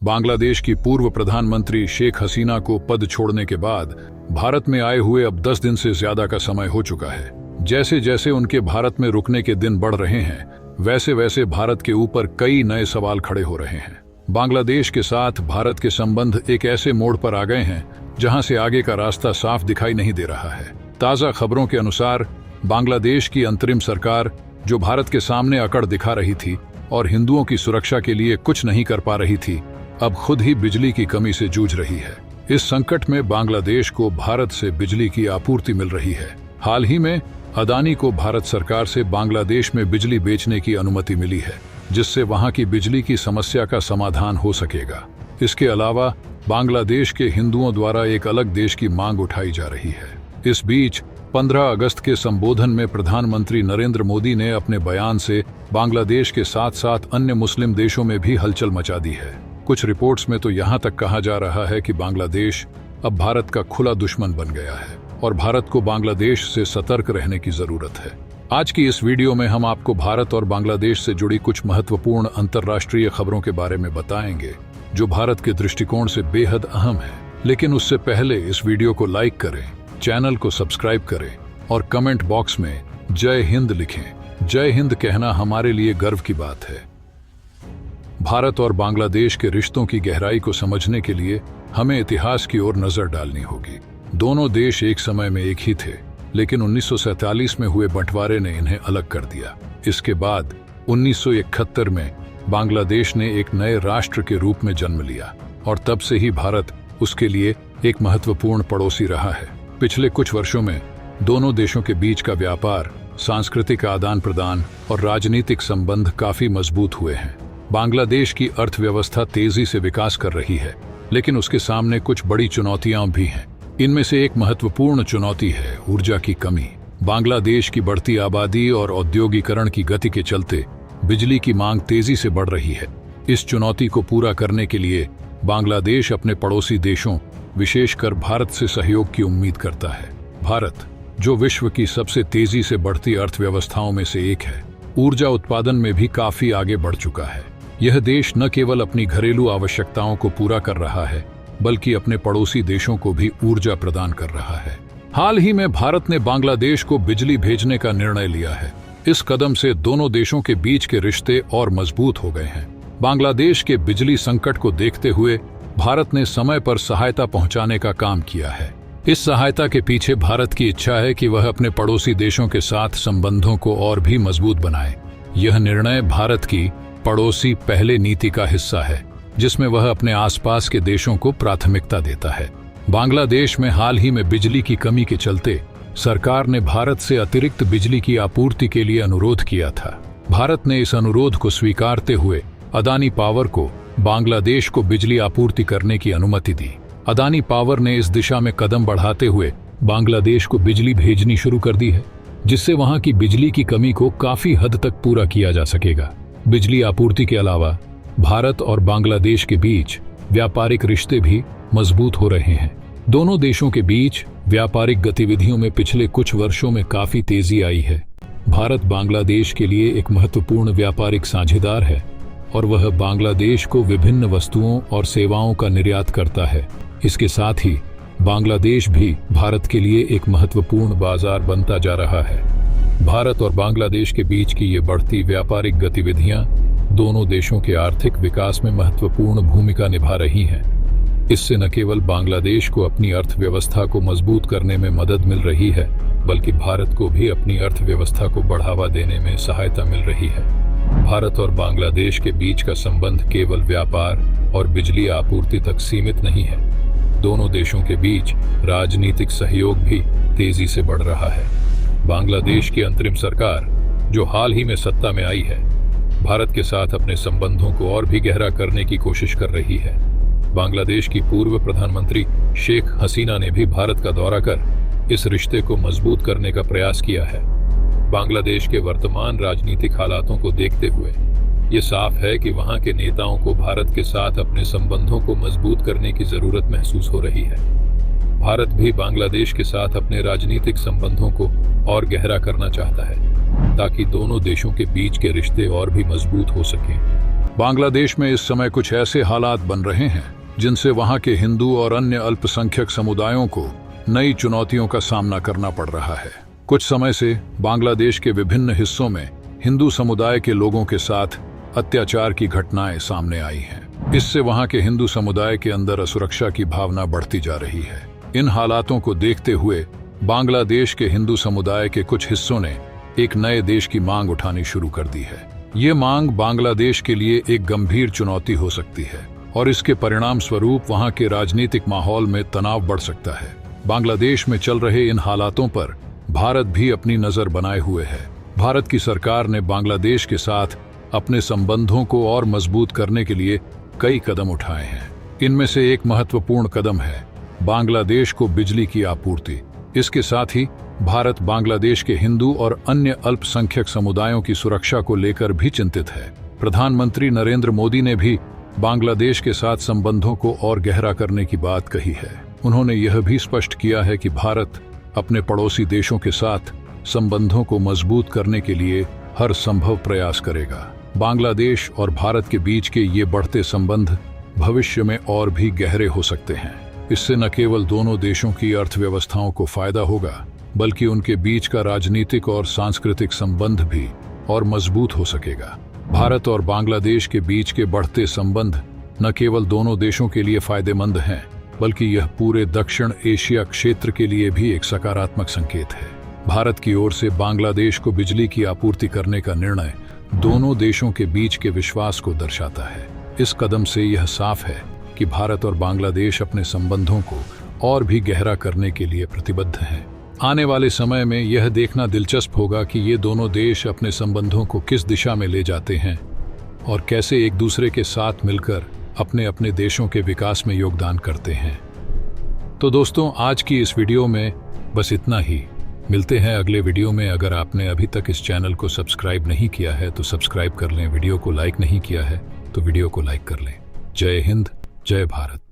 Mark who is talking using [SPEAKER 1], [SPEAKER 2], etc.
[SPEAKER 1] बांग्लादेश की पूर्व प्रधानमंत्री शेख हसीना को पद छोड़ने के बाद भारत में आए हुए अब 10 दिन से ज्यादा का समय हो चुका है। जैसे जैसे उनके भारत में रुकने के दिन बढ़ रहे हैं, वैसे वैसे भारत के ऊपर कई नए सवाल खड़े हो रहे हैं। बांग्लादेश के साथ भारत के संबंध एक ऐसे मोड़ पर आ गए हैं जहां से आगे का रास्ता साफ दिखाई नहीं दे रहा है। ताजा खबरों के अनुसार बांग्लादेश की अंतरिम सरकार, जो भारत के सामने अकड़ दिखा रही थी और हिंदुओं की सुरक्षा के लिए कुछ नहीं कर पा रही थी, अब खुद ही बिजली की कमी से जूझ रही है। इस संकट में बांग्लादेश को भारत से बिजली की आपूर्ति मिल रही है। हाल ही में अदानी को भारत सरकार से बांग्लादेश में बिजली बेचने की अनुमति मिली है, जिससे वहां की बिजली की समस्या का समाधान हो सकेगा। इसके अलावा बांग्लादेश के हिंदुओं द्वारा एक अलग देश की मांग उठाई जा रही है। इस बीच 15 अगस्त के संबोधन में प्रधानमंत्री नरेंद्र मोदी ने अपने बयान से बांग्लादेश के साथ साथ अन्य मुस्लिम देशों में भी हलचल मचा दी है। कुछ रिपोर्ट्स में तो यहाँ तक कहा जा रहा है कि बांग्लादेश अब भारत का खुला दुश्मन बन गया है और भारत को बांग्लादेश से सतर्क रहने की जरूरत है। आज की इस वीडियो में हम आपको भारत और बांग्लादेश से जुड़ी कुछ महत्वपूर्ण अंतर्राष्ट्रीय खबरों के बारे में बताएंगे, जो भारत के दृष्टिकोण से बेहद अहम है। लेकिन उससे पहले इस वीडियो को लाइक करें, चैनल को सब्सक्राइब करें और कमेंट बॉक्स में जय हिंद लिखें। जय हिंद कहना हमारे लिए गर्व की बात है। भारत और बांग्लादेश के रिश्तों की गहराई को समझने के लिए हमें इतिहास की ओर नजर डालनी होगी। दोनों देश एक समय में एक ही थे, लेकिन 1947 में हुए बंटवारे ने इन्हें अलग कर दिया। इसके बाद 1971 में बांग्लादेश ने एक नए राष्ट्र के रूप में जन्म लिया और तब से ही भारत उसके लिए एक महत्वपूर्ण पड़ोसी रहा है। पिछले कुछ वर्षों में दोनों देशों के बीच का व्यापार, सांस्कृतिक आदान प्रदान और राजनीतिक संबंध काफी मजबूत हुए हैं। बांग्लादेश की अर्थव्यवस्था तेजी से विकास कर रही है, लेकिन उसके सामने कुछ बड़ी चुनौतियां भी हैं। इनमें से एक महत्वपूर्ण चुनौती है ऊर्जा की कमी। बांग्लादेश की बढ़ती आबादी और औद्योगिकरण की गति के चलते बिजली की मांग तेजी से बढ़ रही है। इस चुनौती को पूरा करने के लिए बांग्लादेश अपने पड़ोसी देशों, विशेषकर भारत से सहयोग की उम्मीद करता है। भारत, जो विश्व की सबसे तेजी से बढ़ती अर्थव्यवस्थाओं में से एक है, ऊर्जा उत्पादन में भी काफी आगे बढ़ चुका है। यह देश न केवल अपनी घरेलू आवश्यकताओं को पूरा कर रहा है, बल्कि अपने पड़ोसी देशों को भी ऊर्जा प्रदान कर रहा है। हाल ही में भारत ने बांग्लादेश को बिजली भेजने का निर्णय लिया है। इस कदम से दोनों देशों के बीच के रिश्ते और मजबूत हो गए हैं। बांग्लादेश के बिजली संकट को देखते हुए भारत ने समय पर सहायता पहुंचाने का काम किया है। इस सहायता के पीछे भारत की इच्छा है कि वह अपने पड़ोसी देशों के साथ संबंधों को और भी मजबूत बनाए। यह निर्णय भारत की पड़ोसी पहले नीति का हिस्सा है, जिसमें वह अपने आसपास के देशों को प्राथमिकता देता है। बांग्लादेश में हाल ही में बिजली की कमी के चलते सरकार ने भारत से अतिरिक्त बिजली की आपूर्ति के लिए अनुरोध किया था। भारत ने इस अनुरोध को स्वीकारते हुए अदानी पावर को बांग्लादेश को बिजली आपूर्ति करने की अनुमति दी। अदानी पावर ने इस दिशा में कदम बढ़ाते हुए बांग्लादेश को बिजली भेजनी शुरू कर दी है, जिससे वहां की बिजली की कमी को काफी हद तक पूरा किया जा सकेगा। बिजली आपूर्ति के अलावा भारत और बांग्लादेश के बीच व्यापारिक रिश्ते भी मजबूत हो रहे हैं। दोनों देशों के बीच व्यापारिक गतिविधियों में पिछले कुछ वर्षों में काफी तेजी आई है। भारत बांग्लादेश के लिए एक महत्वपूर्ण व्यापारिक साझेदार है और वह बांग्लादेश को विभिन्न वस्तुओं और सेवाओं का निर्यात करता है। इसके साथ ही बांग्लादेश भी भारत के लिए एक महत्वपूर्ण बाजार बनता जा रहा है। भारत और बांग्लादेश के बीच की ये बढ़ती व्यापारिक गतिविधियां दोनों देशों के आर्थिक विकास में महत्वपूर्ण भूमिका निभा रही हैं। इससे न केवल बांग्लादेश को अपनी अर्थव्यवस्था को मजबूत करने में मदद मिल रही है, बल्कि भारत को भी अपनी अर्थव्यवस्था को बढ़ावा देने में सहायता मिल रही है। भारत और बांग्लादेश के बीच का संबंध केवल व्यापार और बिजली आपूर्ति तक सीमित नहीं है। दोनों देशों के बीच राजनीतिक सहयोग भी तेजी से बढ़ रहा है। बांग्लादेश की अंतरिम सरकार, जो हाल ही में सत्ता में आई है, भारत के साथ अपने संबंधों को और भी गहरा करने की कोशिश कर रही है। बांग्लादेश की पूर्व प्रधानमंत्री शेख हसीना ने भी भारत का दौरा कर इस रिश्ते को मजबूत करने का प्रयास किया है। बांग्लादेश के वर्तमान राजनीतिक हालातों को देखते हुए ये साफ है कि वहां के नेताओं को भारत के साथ अपने संबंधों को मजबूत करने की जरूरत महसूस हो रही है। भारत भी बांग्लादेश के साथ अपने राजनीतिक संबंधों को और गहरा करना चाहता है, ताकि दोनों देशों के बीच के रिश्ते और भी मजबूत हो सकें। बांग्लादेश में इस समय कुछ ऐसे हालात बन रहे हैं जिनसे वहां के हिंदू और अन्य अल्पसंख्यक समुदायों को नई चुनौतियों का सामना करना पड़ रहा है। कुछ समय से बांग्लादेश के विभिन्न हिस्सों में हिंदू समुदाय के लोगों के साथ अत्याचार की घटनाएं सामने आई हैं। इससे वहां के हिंदू समुदाय के अंदर असुरक्षा की भावना बढ़ती जा रही है। इन हालातों को देखते हुए बांग्लादेश के हिंदू समुदाय के कुछ हिस्सों ने एक नए देश की मांग उठानी शुरू कर दी है। ये मांग बांग्लादेश के लिए एक गंभीर चुनौती हो सकती है और इसके परिणाम स्वरूप वहां के राजनीतिक माहौल में तनाव बढ़ सकता है। बांग्लादेश में चल रहे इन हालातों पर भारत भी अपनी नजर बनाए हुए है। भारत की सरकार ने बांग्लादेश के साथ अपने संबंधों को और मजबूत करने के लिए कई कदम उठाए हैं। इनमें से एक महत्वपूर्ण कदम है बांग्लादेश को बिजली की आपूर्ति। इसके साथ ही भारत बांग्लादेश के हिंदू और अन्य अल्पसंख्यक समुदायों की सुरक्षा को लेकर भी चिंतित है। प्रधानमंत्री नरेंद्र मोदी ने भी बांग्लादेश के साथ संबंधों को और गहरा करने की बात कही है। उन्होंने यह भी स्पष्ट किया है कि भारत अपने पड़ोसी देशों के साथ संबंधों को मजबूत करने के लिए हर संभव प्रयास करेगा। बांग्लादेश और भारत के बीच के ये बढ़ते संबंध भविष्य में और भी गहरे हो सकते हैं। इससे न केवल दोनों देशों की अर्थव्यवस्थाओं को फायदा होगा, बल्कि उनके बीच का राजनीतिक और सांस्कृतिक संबंध भी और मजबूत हो सकेगा। भारत और बांग्लादेश के बीच के बढ़ते संबंध न केवल दोनों देशों के लिए फायदेमंद हैं, बल्कि यह पूरे दक्षिण एशिया क्षेत्र के लिए भी एक सकारात्मक संकेत है। भारत की ओर से बांग्लादेश को बिजली की आपूर्ति करने का निर्णय दोनों देशों के बीच के विश्वास को दर्शाता है। इस कदम से यह साफ है कि भारत और बांग्लादेश अपने संबंधों को और भी गहरा करने के लिए प्रतिबद्ध हैं। आने वाले समय में यह देखना दिलचस्प होगा कि ये दोनों देश अपने संबंधों को किस दिशा में ले जाते हैं और कैसे एक दूसरे के साथ मिलकर अपने अपने देशों के विकास में योगदान करते हैं। तो दोस्तों, आज की इस वीडियो में बस इतना ही। मिलते हैं अगले वीडियो में। अगर आपने अभी तक इस चैनल को सब्सक्राइब नहीं किया है तो सब्सक्राइब कर लें। वीडियो को लाइक नहीं किया है तो वीडियो को लाइक कर लें। जय हिंद, जय भारत।